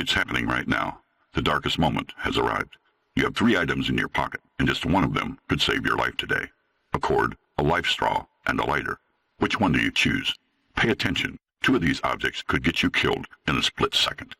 It's happening right now. The darkest moment has arrived. You have 3 items in your pocket, and just one of them could save your life today. A cord, a life straw, and a lighter. Which one do you choose? Pay attention. 2 of these objects could get you killed in a split second.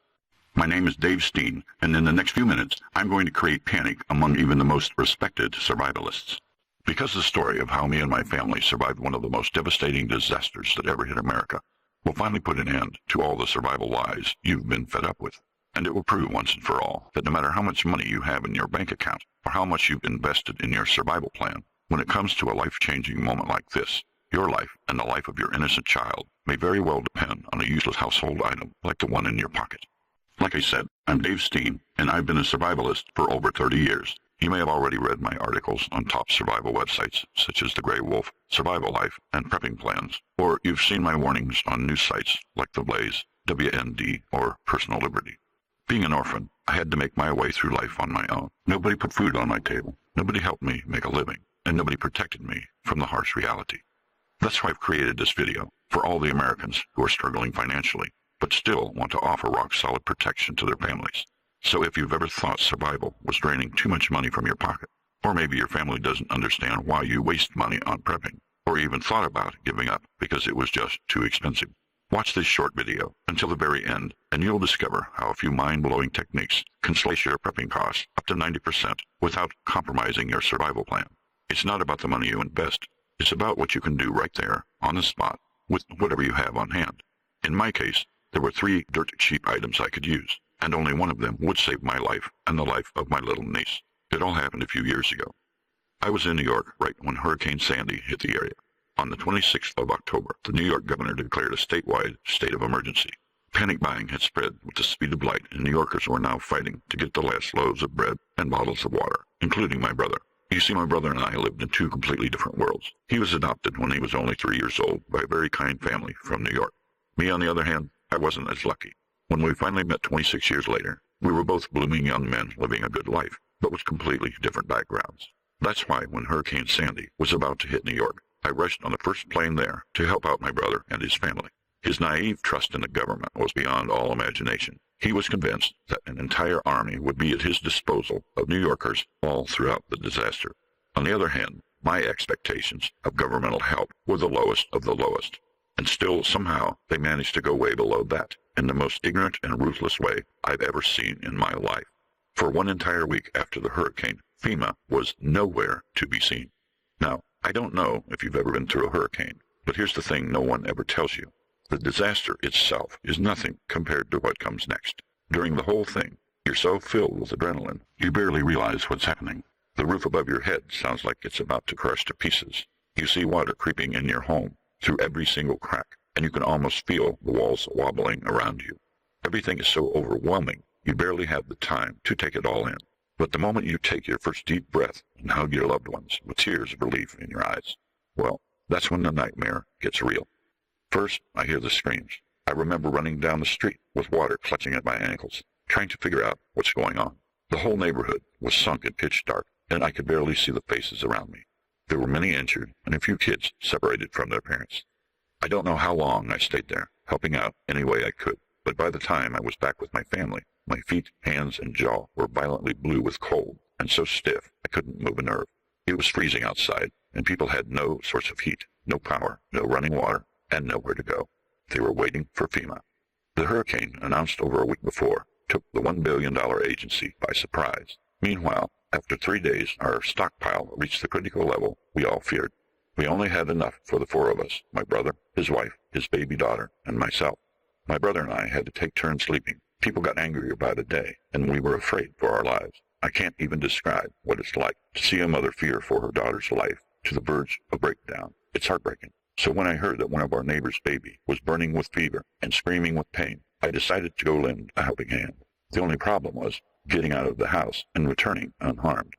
My name is Dave Steen, and in the next few minutes, I'm going to create panic among even the most respected survivalists. Because the story of how me and my family survived one of the most devastating disasters that ever hit America will finally put an end to all the survival lies you've been fed up with. And it will prove once and for all that no matter how much money you have in your bank account or how much you've invested in your survival plan, when it comes to a life-changing moment like this, your life and the life of your innocent child may very well depend on a useless household item like the one in your pocket. Like I said, I'm Dave Steen, and I've been a survivalist for over 30 years. You may have already read my articles on top survival websites such as The Grey Wolf, Survival Life, and Prepping Plans, or you've seen my warnings on news sites like The Blaze, WND, or Personal Liberty. Being an orphan, I had to make my way through life on my own. Nobody put food on my table, nobody helped me make a living, and nobody protected me from the harsh reality. That's why I've created this video, for all the Americans who are struggling financially, but still want to offer rock-solid protection to their families. So if you've ever thought survival was draining too much money from your pocket, or maybe your family doesn't understand why you waste money on prepping, or even thought about giving up because it was just too expensive, watch this short video until the very end, and you'll discover how a few mind-blowing techniques can slash your prepping costs up to 90% without compromising your survival plan. It's not about the money you invest. It's about what you can do right there, on the spot, with whatever you have on hand. In my case, there were 3 dirt cheap items I could use, and only one of them would save my life and the life of my little niece. It all happened a few years ago. I was in New York right when Hurricane Sandy hit the area. On the 26th of October, the New York governor declared a statewide state of emergency. Panic buying had spread with the speed of light, and New Yorkers were now fighting to get the last loaves of bread and bottles of water, including my brother. You see, my brother and I lived in 2 completely different worlds. He was adopted when he was only 3 years old by a very kind family from New York. Me, on the other hand, I wasn't as lucky. When we finally met 26 years later, we were both blooming young men living a good life, but with completely different backgrounds. That's why when Hurricane Sandy was about to hit New York, I rushed on the first plane there to help out my brother and his family. His naive trust in the government was beyond all imagination. He was convinced that an entire army would be at his disposal of New Yorkers all throughout the disaster. On the other hand, my expectations of governmental help were the lowest of the lowest, and still somehow they managed to go way below that in the most ignorant and ruthless way I've ever seen in my life. For 1 entire week after the hurricane, FEMA was nowhere to be seen. Now, I don't know if you've ever been through a hurricane, but here's the thing no one ever tells you. The disaster itself is nothing compared to what comes next. During the whole thing, you're so filled with adrenaline, you barely realize what's happening. The roof above your head sounds like it's about to crush to pieces. You see water creeping in your home through every single crack, and you can almost feel the walls wobbling around you. Everything is so overwhelming, you barely have the time to take it all in. But the moment you take your first deep breath and hug your loved ones with tears of relief in your eyes, well, that's when the nightmare gets real. First, I hear the screams. I remember running down the street with water clutching at my ankles, trying to figure out what's going on. The whole neighborhood was sunk in pitch dark, and I could barely see the faces around me. There were many injured and a few kids separated from their parents. I don't know how long I stayed there, helping out any way I could, but by the time I was back with my family, my feet, hands, and jaw were violently blue with cold and so stiff I couldn't move a nerve. It was freezing outside, and people had no source of heat, no power, no running water, and nowhere to go. They were waiting for FEMA. The hurricane, announced over a week before, took the $1 billion agency by surprise. Meanwhile, after 3 days, our stockpile reached the critical level we all feared. We only had enough for the 4 of us, my brother, his wife, his baby daughter, and myself. My brother and I had to take turns sleeping. People got angrier by the day, and we were afraid for our lives. I can't even describe what it's like to see a mother fear for her daughter's life to the verge of breakdown. It's heartbreaking. So when I heard that one of our neighbor's baby was burning with fever and screaming with pain, I decided to go lend a helping hand. The only problem was getting out of the house and returning unharmed.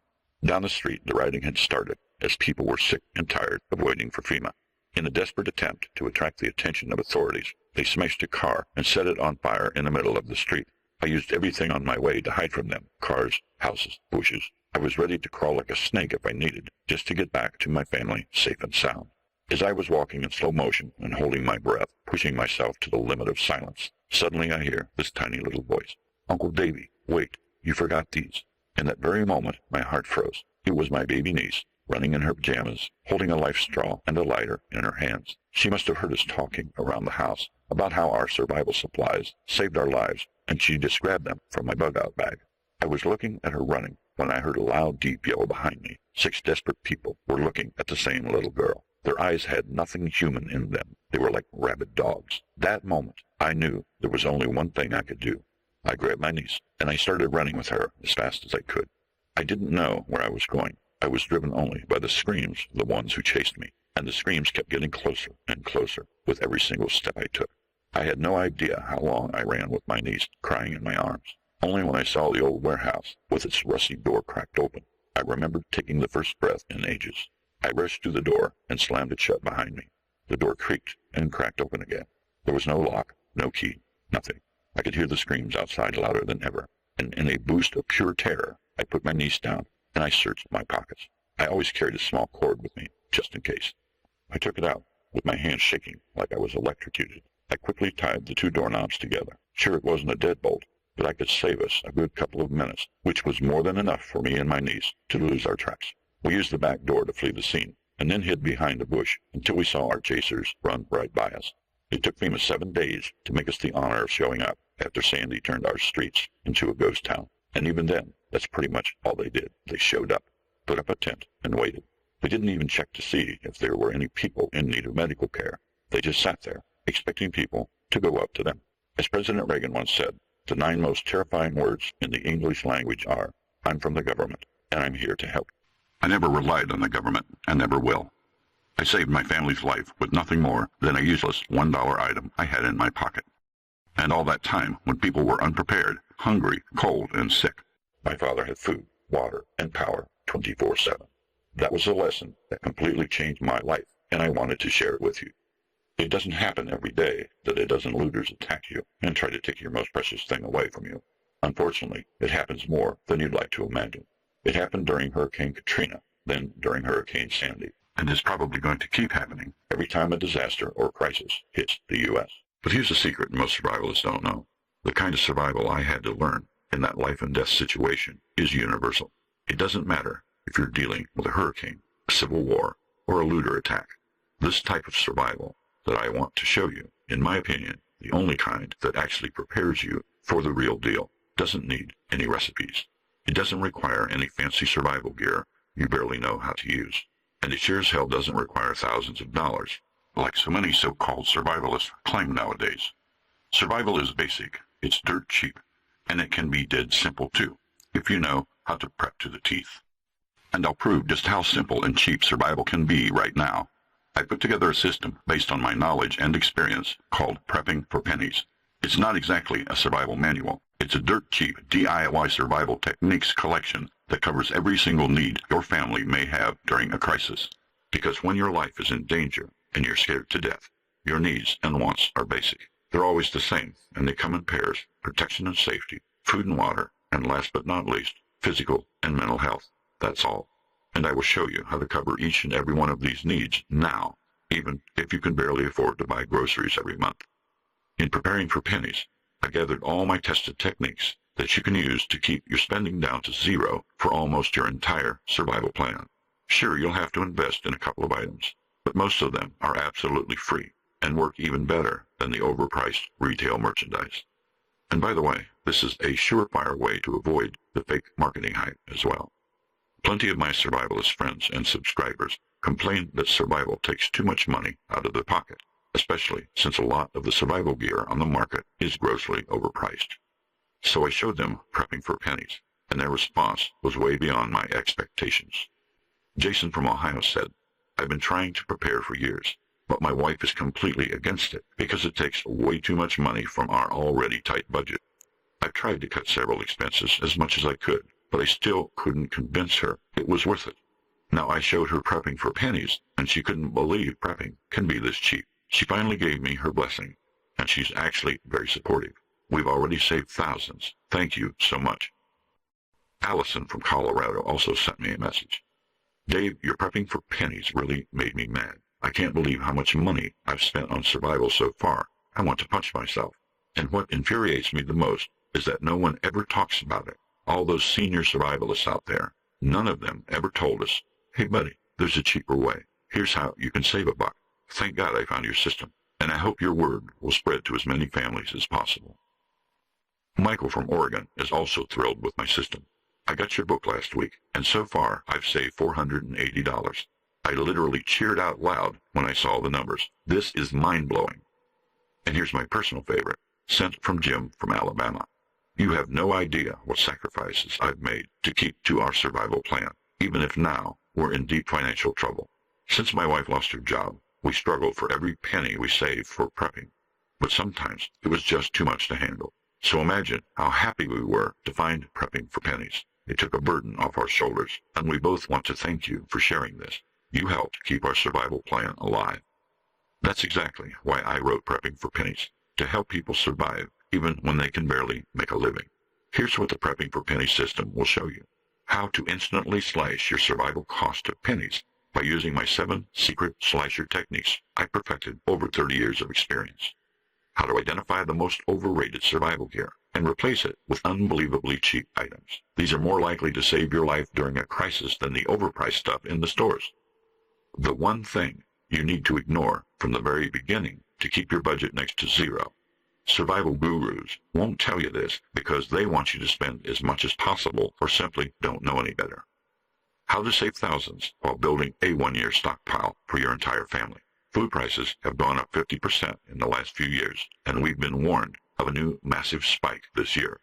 Down the street, the rioting had started, as people were sick and tired of waiting for FEMA. In a desperate attempt to attract the attention of authorities, they smashed a car and set it on fire in the middle of the street. I used everything on my way to hide from them: cars, houses, bushes. I was ready to crawl like a snake if I needed, just to get back to my family safe and sound. As I was walking in slow motion and holding my breath, pushing myself to the limit of silence, suddenly I hear this tiny little voice. "Uncle Davy, wait, you forgot these." In that very moment my heart froze. It was my baby niece, running in her pajamas, holding a life straw and a lighter in her hands. She must have heard us talking around the house about how our survival supplies saved our lives, and she just grabbed them from my bug-out bag. I was looking at her running when I heard a loud, deep yell behind me. 6 desperate people were looking at the same little girl. Their eyes had nothing human in them. They were like rabid dogs. That moment, I knew there was only one thing I could do. I grabbed my niece, and I started running with her as fast as I could. I didn't know where I was going. I was driven only by the screams of the ones who chased me, and the screams kept getting closer and closer with every single step I took. I had no idea how long I ran with my niece crying in my arms. Only when I saw the old warehouse with its rusty door cracked open, I remembered taking the first breath in ages. I rushed to the door and slammed it shut behind me. The door creaked and cracked open again. There was no lock, no key, nothing. I could hear the screams outside louder than ever, and in a boost of pure terror, I put my niece down, and I searched my pockets. I always carried a small cord with me, just in case. I took it out, with my hands shaking like I was electrocuted. I quickly tied the 2 doorknobs together. Sure, it wasn't a deadbolt, but I could save us a good couple of minutes, which was more than enough for me and my niece to lose our tracks. We used the back door to flee the scene, and then hid behind a bush until we saw our chasers run right by us. It took FEMA 7 days to make us the honor of showing up after Sandy turned our streets into a ghost town. And even then, that's pretty much all they did. They showed up, put up a tent, and waited. They didn't even check to see if there were any people in need of medical care. They just sat there, expecting people to go up to them. As President Reagan once said, the 9 most terrifying words in the English language are, "I'm from the government, and I'm here to help." I never relied on the government, and never will. I saved my family's life with nothing more than a useless $1 item I had in my pocket. And all that time, when people were unprepared, hungry, cold, and sick, my father had food, water, and power 24/7. That was a lesson that completely changed my life, and I wanted to share it with you. It doesn't happen every day that a dozen looters attack you and try to take your most precious thing away from you. Unfortunately, it happens more than you'd like to imagine. It happened during Hurricane Katrina, then during Hurricane Sandy, and is probably going to keep happening every time a disaster or crisis hits the U.S. But here's a secret most survivalists don't know. The kind of survival I had to learn in that life-and-death situation is universal. It doesn't matter if you're dealing with a hurricane, a civil war, or a looter attack. This type of survival that I want to show you, in my opinion, the only kind that actually prepares you for the real deal, doesn't need any recipes. It doesn't require any fancy survival gear you barely know how to use. And it sure as hell doesn't require thousands of dollars, like so many so-called survivalists claim nowadays. Survival is basic, it's dirt cheap, and it can be dead simple too, if you know how to prep to the teeth. And I'll prove just how simple and cheap survival can be right now. I put together a system based on my knowledge and experience called Prepping for Pennies. It's not exactly a survival manual. It's a dirt cheap DIY survival techniques collection that covers every single need your family may have during a crisis. Because when your life is in danger and you're scared to death, your needs and wants are basic. They're always the same, and they come in pairs: protection and safety, food and water, and last but not least, physical and mental health. That's all. And I will show you how to cover each and every one of these needs now, even if you can barely afford to buy groceries every month. In preparing for Pennies, I gathered all my tested techniques that you can use to keep your spending down to zero for almost your entire survival plan. Sure, you'll have to invest in a couple of items, but most of them are absolutely free and work even better than the overpriced retail merchandise. And by the way, this is a surefire way to avoid the fake marketing hype as well. Plenty of my survivalist friends and subscribers complain that survival takes too much money out of their pocket, especially since a lot of the survival gear on the market is grossly overpriced. So I showed them Prepping for Pennies, and their response was way beyond my expectations. Jason from Ohio said, "I've been trying to prepare for years, but my wife is completely against it because it takes way too much money from our already tight budget. I've tried to cut several expenses as much as I could, but I still couldn't convince her it was worth it. Now I showed her Prepping for Pennies, and she couldn't believe prepping can be this cheap. She finally gave me her blessing, and she's actually very supportive. We've already saved thousands. Thank you so much." Allison from Colorado also sent me a message. "Dave, your Prepping for Pennies really made me mad. I can't believe how much money I've spent on survival so far. I want to punch myself. And what infuriates me the most is that no one ever talks about it. All those senior survivalists out there, none of them ever told us, hey buddy, there's a cheaper way. Here's how you can save a buck. Thank God I found your system, and I hope your word will spread to as many families as possible. Michael from Oregon is also thrilled with my system. I got your book last week, and so far I've saved $480. I literally cheered out loud when I saw the numbers. This is mind-blowing. And here's my personal favorite, sent from Jim from Alabama. You have no idea what sacrifices I've made to keep to our survival plan, even if now we're in deep financial trouble. Since my wife lost her job, we struggled for every penny we saved for prepping. But sometimes it was just too much to handle. So imagine how happy we were to find Prepping for Pennies. It took a burden off our shoulders, and we both want to thank you for sharing this. You helped keep our survival plan alive. That's exactly why I wrote Prepping for Pennies, to help people survive even when they can barely make a living. Here's what the Prepping for Pennies system will show you. How to instantly slice your survival cost to pennies by using my 7 secret slicer techniques I perfected over 30 years of experience. How to identify the most overrated survival gear and replace it with unbelievably cheap items. These are more likely to save your life during a crisis than the overpriced stuff in the stores. The one thing you need to ignore from the very beginning to keep your budget next to zero. Survival gurus won't tell you this because they want you to spend as much as possible or simply don't know any better. How to save thousands while building a 1-year stockpile for your entire family. Food prices have gone up 50% in the last few years, and we've been warned of a new massive spike this year.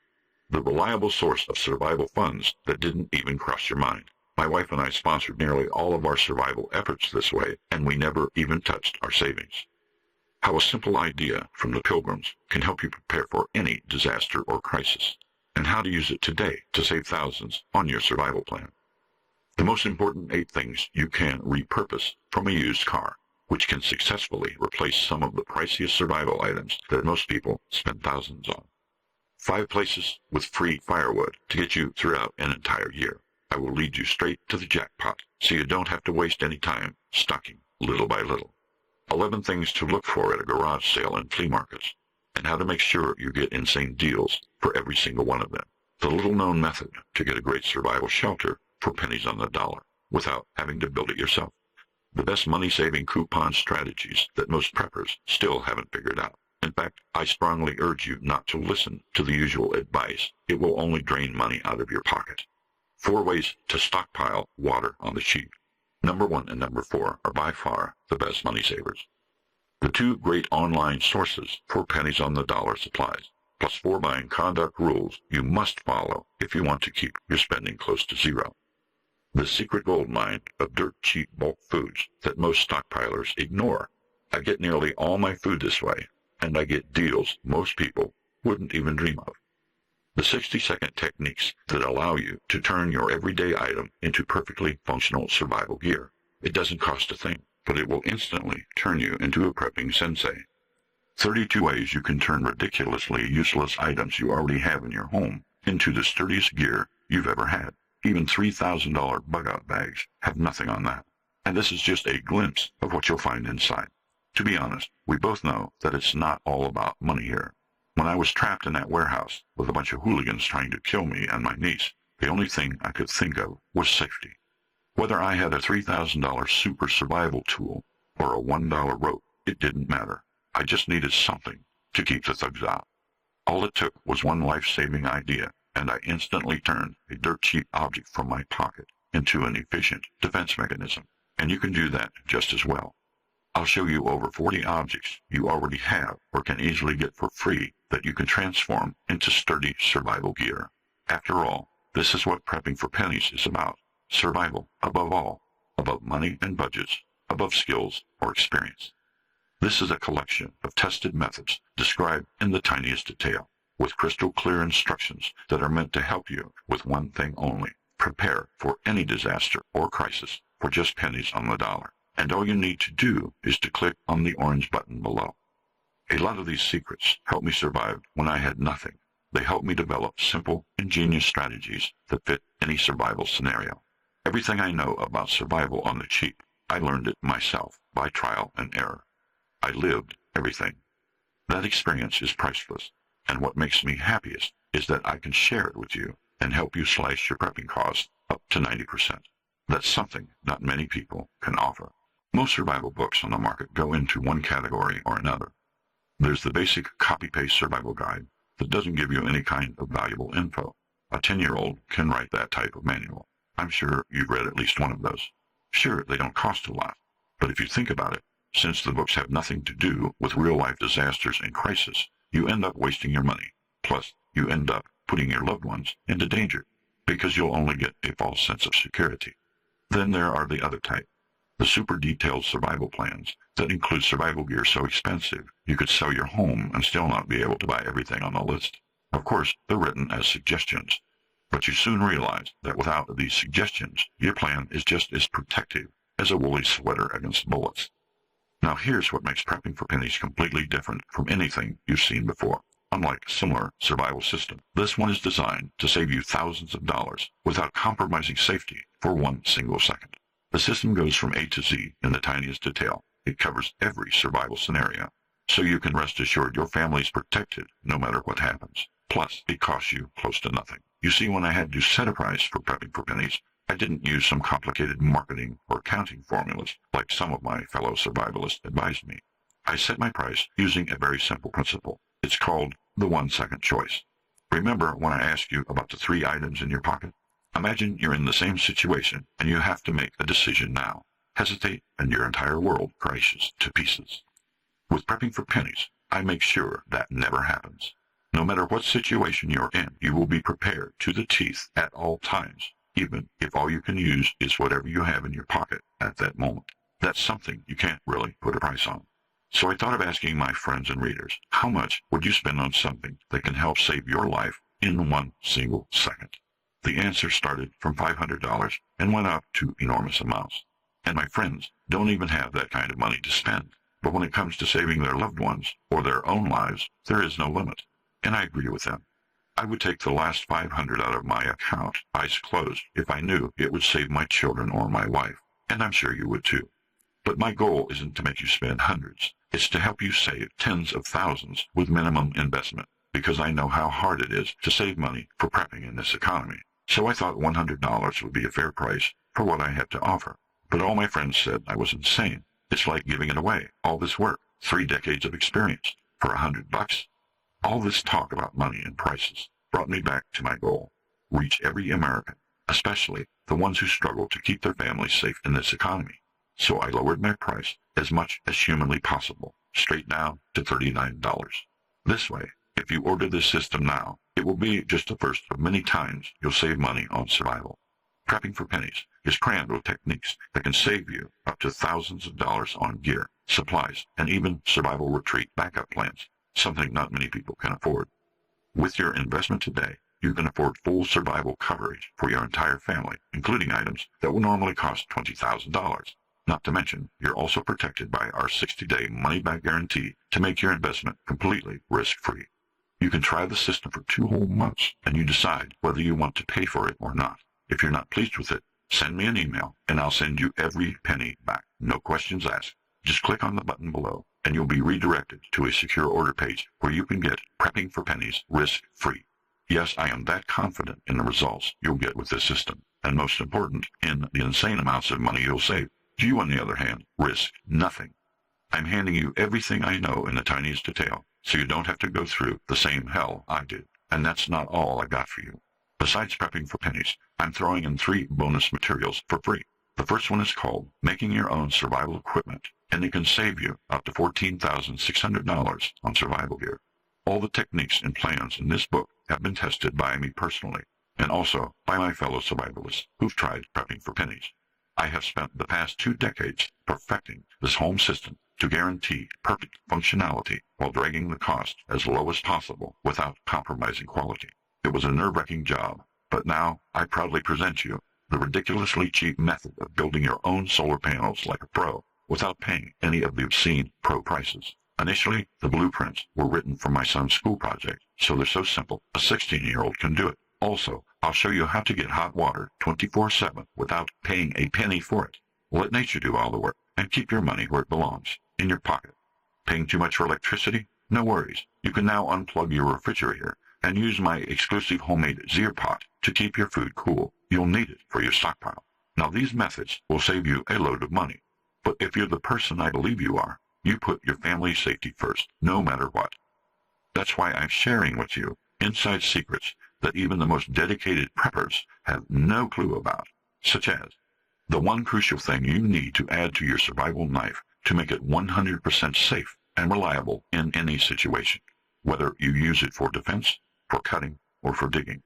The reliable source of survival funds that didn't even cross your mind. My wife and I sponsored nearly all of our survival efforts this way, and we never even touched our savings. How a simple idea from the Pilgrims can help you prepare for any disaster or crisis, and how to use it today to save thousands on your survival plan. The most important 8 things you can repurpose from a used car, which can successfully replace some of the priciest survival items that most people spend thousands on. 5 places with free firewood to get you throughout an entire year. I will lead you straight to the jackpot, so you don't have to waste any time stocking little by little. 11 things to look for at a garage sale and flea markets, and how to make sure you get insane deals for every single one of them. The little-known method to get a great survival shelter for pennies on the dollar without having to build it yourself. The best money-saving coupon strategies that most preppers still haven't figured out. In fact, I strongly urge you not to listen to the usual advice. It will only drain money out of your pocket. 4 ways to stockpile water on the cheap. Number 1 and number 4 are by far the best money savers. The 2 great online sources for pennies on the dollar supplies, plus 4 buying conduct rules you must follow if you want to keep your spending close to zero. The secret gold mine of dirt-cheap bulk foods that most stockpilers ignore. I get nearly all my food this way, and I get deals most people wouldn't even dream of. The 60-second techniques that allow you to turn your everyday item into perfectly functional survival gear. It doesn't cost a thing, but it will instantly turn you into a prepping sensei. 32 ways you can turn ridiculously useless items you already have in your home into the sturdiest gear you've ever had. Even $3,000 bug-out bags have nothing on that. And this is just a glimpse of what you'll find inside. To be honest, we both know that it's not all about money here. When I was trapped in that warehouse with a bunch of hooligans trying to kill me and my niece, the only thing I could think of was safety. Whether I had a $3,000 super survival tool or a $1 rope, it didn't matter. I just needed something to keep the thugs out. All it took was one life-saving idea, and I instantly turned a dirt-cheap object from my pocket into an efficient defense mechanism. And you can do that just as well. I'll show you over 40 objects you already have or can easily get for free that you can transform into sturdy survival gear. After all, this is what Prepping for Pennies is about. Survival above all, above money and budgets, above skills or experience. This is a collection of tested methods described in the tiniest detail, with crystal clear instructions that are meant to help you with one thing only: prepare for any disaster or crisis for just pennies on the dollar. And all you need to do is to click on the orange button below. A lot of these secrets helped me survive when I had nothing. They helped me develop simple, ingenious strategies that fit any survival scenario. Everything I know about survival on the cheap, I learned it myself by trial and error. I lived everything. That experience is priceless. And what makes me happiest is that I can share it with you and help you slash your prepping costs up to 90%. That's something not many people can offer. Most survival books on the market go into one category or another. There's the basic copy-paste survival guide that doesn't give you any kind of valuable info. A 10-year-old can write that type of manual. I'm sure you've read at least one of those. Sure, they don't cost a lot, but if you think about it, since the books have nothing to do with real-life disasters and crisis, you end up wasting your money. Plus, you end up putting your loved ones into danger because you'll only get a false sense of security. Then there are the other type, the super detailed survival plans that include survival gear so expensive you could sell your home and still not be able to buy everything on the list. Of course, they're written as suggestions, but you soon realize that without these suggestions, your plan is just as protective as a woolly sweater against bullets. Now here's what makes prepping for pennies completely different from anything you've seen before. Unlike a similar survival system, this one is designed to save you thousands of dollars without compromising safety for one single second. The system goes from A to Z in the tiniest detail. It covers every survival scenario, so you can rest assured your family's protected no matter what happens. Plus, it costs you close to nothing. You see, when I had to set a price for prepping for pennies, I didn't use some complicated marketing or accounting formulas like some of my fellow survivalists advised me. I set my price using a very simple principle. It's called the 1-second choice. Remember when I asked you about the 3 items in your pocket? Imagine you're in the same situation and you have to make a decision now. Hesitate and your entire world crashes to pieces. With prepping for pennies, I make sure that never happens. No matter what situation you're in, you will be prepared to the teeth at all times, even if all you can use is whatever you have in your pocket at that moment. That's something you can't really put a price on. So I thought of asking my friends and readers, how much would you spend on something that can help save your life in one single second? The answer started from $500 and went up to enormous amounts. And my friends don't even have that kind of money to spend. But when it comes to saving their loved ones or their own lives, there is no limit. And I agree with them. I would take the last $500 out of my account, eyes closed, if I knew it would save my children or my wife. And I'm sure you would too. But my goal isn't to make you spend hundreds. It's to help you save tens of thousands with minimum investment, because I know how hard it is to save money for prepping in this economy. So I thought $100 would be a fair price for what I had to offer. But all my friends said I was insane. It's like giving it away. All this work, 3 decades of experience, for $100? All this talk about money and prices brought me back to my goal. Reach every American, especially the ones who struggle to keep their families safe in this economy. So I lowered my price as much as humanly possible, straight down to $39. This way, if you order this system now, it will be just the first of many times you'll save money on survival. Prepping for pennies is crammed with techniques that can save you up to thousands of dollars on gear, supplies, and even survival retreat backup plans, something not many people can afford. With your investment today, you can afford full survival coverage for your entire family, including items that will normally cost $20,000. Not to mention, you're also protected by our 60-day money-back guarantee to make your investment completely risk-free. You can try the system for 2 whole months, and you decide whether you want to pay for it or not. If you're not pleased with it, send me an email, and I'll send you every penny back. No questions asked. Just click on the button below, and you'll be redirected to a secure order page where you can get Prepping for Pennies risk-free. Yes, I am that confident in the results you'll get with this system, and most important, in the insane amounts of money you'll save. You, on the other hand, risk nothing. I'm handing you everything I know in the tiniest detail, so you don't have to go through the same hell I did. And that's not all I got for you. Besides prepping for pennies, I'm throwing in 3 bonus materials for free. The first one is called Making Your Own Survival Equipment, and it can save you up to $14,600 on survival gear. All the techniques and plans in this book have been tested by me personally, and also by my fellow survivalists who've tried prepping for pennies. I have spent the past 2 decades perfecting this home system to guarantee perfect functionality while dragging the cost as low as possible without compromising quality. It was a nerve-wracking job, but now I proudly present you the ridiculously cheap method of building your own solar panels like a pro without paying any of the obscene pro prices. Initially, the blueprints were written for my son's school project, so they're so simple a 16-year-old can do it. Also, I'll show you how to get hot water 24/7 without paying a penny for it. Let nature do all the work and keep your money where it belongs, in your pocket. Paying too much for electricity? No worries, you can now unplug your refrigerator and use my exclusive homemade Zier pot to keep your food cool. You'll need it for your stockpile. Now these methods will save you a load of money. But if you're the person I believe you are, you put your family's safety first, no matter what. That's why I'm sharing with you inside secrets that even the most dedicated preppers have no clue about, such as the one crucial thing you need to add to your survival knife to make it 100% safe and reliable in any situation, whether you use it for defense, for cutting, or for digging.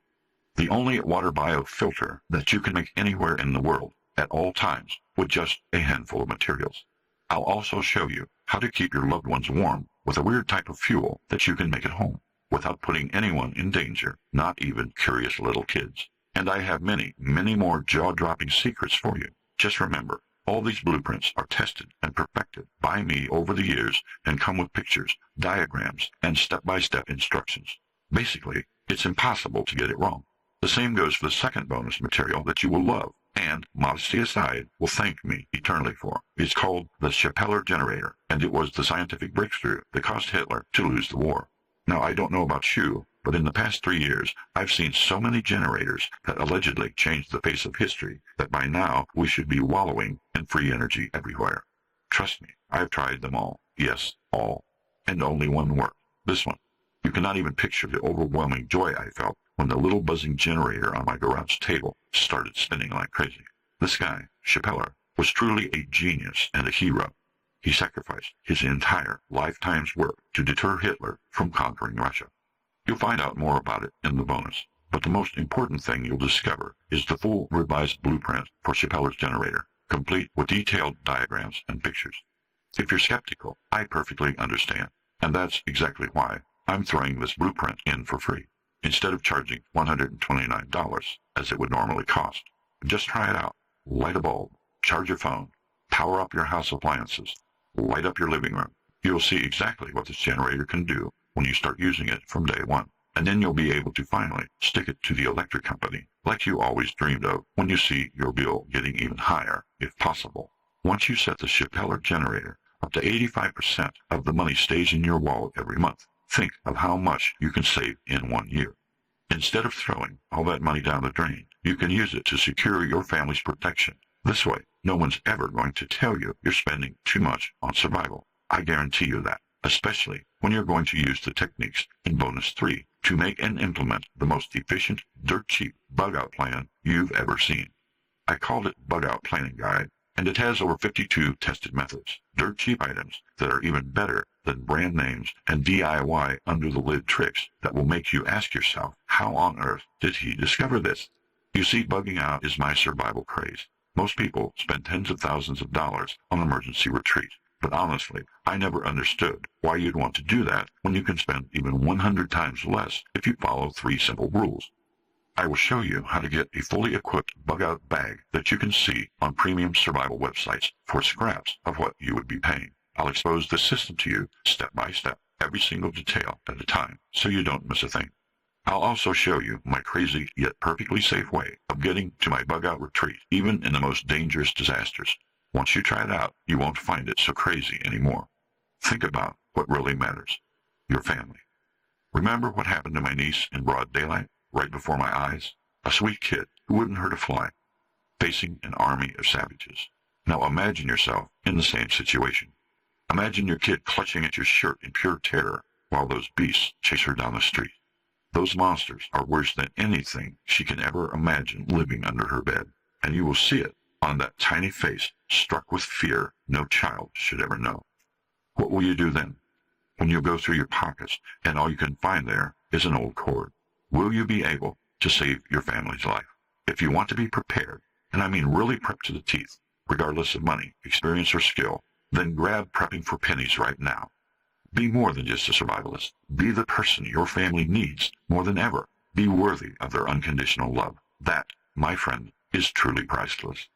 The only water biofilter that you can make anywhere in the world at all times with just a handful of materials. I'll also show you how to keep your loved ones warm with a weird type of fuel that you can make at home without putting anyone in danger, not even curious little kids. And I have many, many more jaw-dropping secrets for you. Just remember, all these blueprints are tested and perfected by me over the years and come with pictures, diagrams, and step-by-step instructions. Basically, it's impossible to get it wrong. The same goes for the second bonus material that you will love, and, modesty aside, will thank me eternally for. It's called the Shepeller Generator, and it was the scientific breakthrough that caused Hitler to lose the war. Now, I don't know about you, but in the past 3 years, I've seen so many generators that allegedly changed the face of history that by now we should be wallowing in free energy everywhere. Trust me, I've tried them all. Yes, all. And only one worked. This one. You cannot even picture the overwhelming joy I felt when the little buzzing generator on my garage table started spinning like crazy. This guy, Shepeller, was truly a genius and a hero. He sacrificed his entire lifetime's work to deter Hitler from conquering Russia. You'll find out more about it in the bonus, but the most important thing you'll discover is the full revised blueprint for Shepeller's generator, complete with detailed diagrams and pictures. If you're skeptical, I perfectly understand, and that's exactly why I'm throwing this blueprint in for free, instead of charging $129 as it would normally cost. Just try it out. Light a bulb, charge your phone, power up your house appliances, light up your living room. You'll see exactly what this generator can do when you start using it from day one, and then you'll be able to finally stick it to the electric company like you always dreamed of when you see your bill getting even higher, if possible. Once you set the Shepeller generator, up to 85% of the money stays in your wallet every month. Think of how much you can save in 1 year. Instead of throwing all that money down the drain, you can use it to secure your family's protection. This way, no one's ever going to tell you you're spending too much on survival. I guarantee you that, especially when you're going to use the techniques in Bonus 3 to make and implement the most efficient, dirt-cheap bug-out plan you've ever seen. I called it Bug-Out Planning Guide, and it has over 52 tested methods, dirt-cheap items that are even better than brand names and DIY under-the-lid tricks that will make you ask yourself, how on earth did he discover this? You see, bugging out is my survival craze. Most people spend tens of thousands of dollars on emergency retreat, but honestly, I never understood why you'd want to do that when you can spend even 100 times less if you follow 3 simple rules. I will show you how to get a fully equipped bug-out bag that you can see on premium survival websites for scraps of what you would be paying. I'll expose this system to you step by step, every single detail at a time, so you don't miss a thing. I'll also show you my crazy yet perfectly safe way of getting to my bug-out retreat, even in the most dangerous disasters. Once you try it out, you won't find it so crazy anymore. Think about what really matters. Your family. Remember what happened to my niece in broad daylight, right before my eyes? A sweet kid who wouldn't hurt a fly, facing an army of savages. Now imagine yourself in the same situation. Imagine your kid clutching at your shirt in pure terror while those beasts chase her down the street. Those monsters are worse than anything she can ever imagine living under her bed, and you will see it on that tiny face struck with fear no child should ever know. What will you do then? When you go through your pockets and all you can find there is an old cord, will you be able to save your family's life? If you want to be prepared, and I mean really prepped to the teeth, regardless of money, experience, or skill, then grab Prepping for Pennies right now. Be more than just a survivalist. Be the person your family needs more than ever. Be worthy of their unconditional love. That, my friend, is truly priceless.